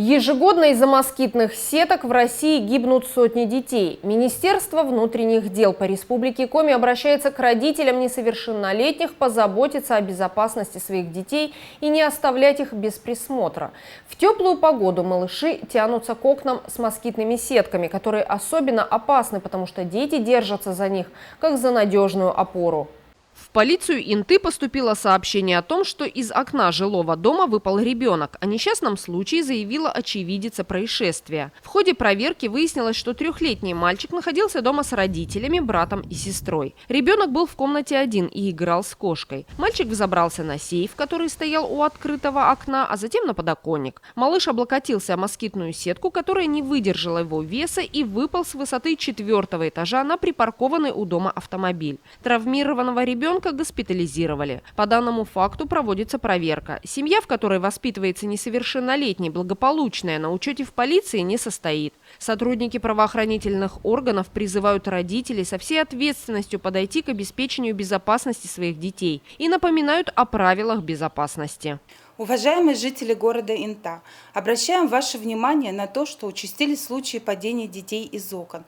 Ежегодно из-за москитных сеток в России гибнут сотни детей. Министерство внутренних дел по Республике Коми обращается к родителям несовершеннолетних позаботиться о безопасности своих детей и не оставлять их без присмотра. В теплую погоду малыши тянутся к окнам с москитными сетками, которые особенно опасны, потому что дети держатся за них, как за надежную опору. В полицию Инты поступило сообщение о том, что из окна жилого дома выпал ребенок. О несчастном случае заявила очевидица происшествия. В ходе проверки выяснилось, что трехлетний мальчик находился дома с родителями, братом и сестрой. Ребенок был в комнате один и играл с кошкой. Мальчик взобрался на сейф, который стоял у открытого окна, а затем на подоконник. Малыш облокотился о москитную сетку, которая не выдержала его веса, и выпал с высоты 4-го этажа на припаркованный у дома автомобиль. Травмированного ребенка госпитализировали. По данному факту проводится проверка. Семья, в которой воспитывается несовершеннолетний, благополучная, на учете в полиции не состоит. Сотрудники правоохранительных органов призывают родителей со всей ответственностью подойти к обеспечению безопасности своих детей и напоминают о правилах безопасности. Уважаемые жители города Инта, обращаем ваше внимание на то, что участились случаи падения детей из окон.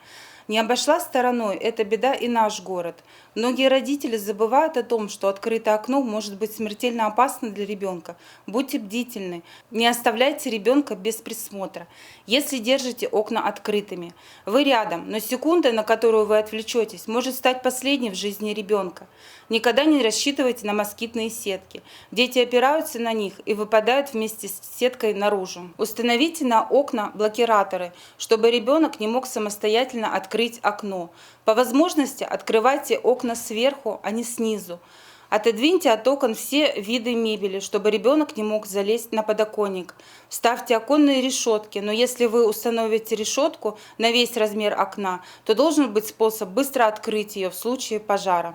Не обошла стороной эта беда и наш город. Многие родители забывают о том, что открытое окно может быть смертельно опасно для ребенка. Будьте бдительны, не оставляйте ребенка без присмотра. Если держите окна открытыми, вы рядом, но секунда, на которую вы отвлечетесь, может стать последней в жизни ребенка. Никогда не рассчитывайте на москитные сетки. Дети опираются на них и выпадают вместе с сеткой наружу. Установите на окна блокираторы, чтобы ребенок не мог самостоятельно открыть окно. По возможности открывайте окна сверху, а не снизу. Отодвиньте от окон все виды мебели, чтобы ребенок не мог залезть на подоконник. Вставьте оконные решетки, но если вы установите решетку на весь размер окна, то должен быть способ быстро открыть ее в случае пожара.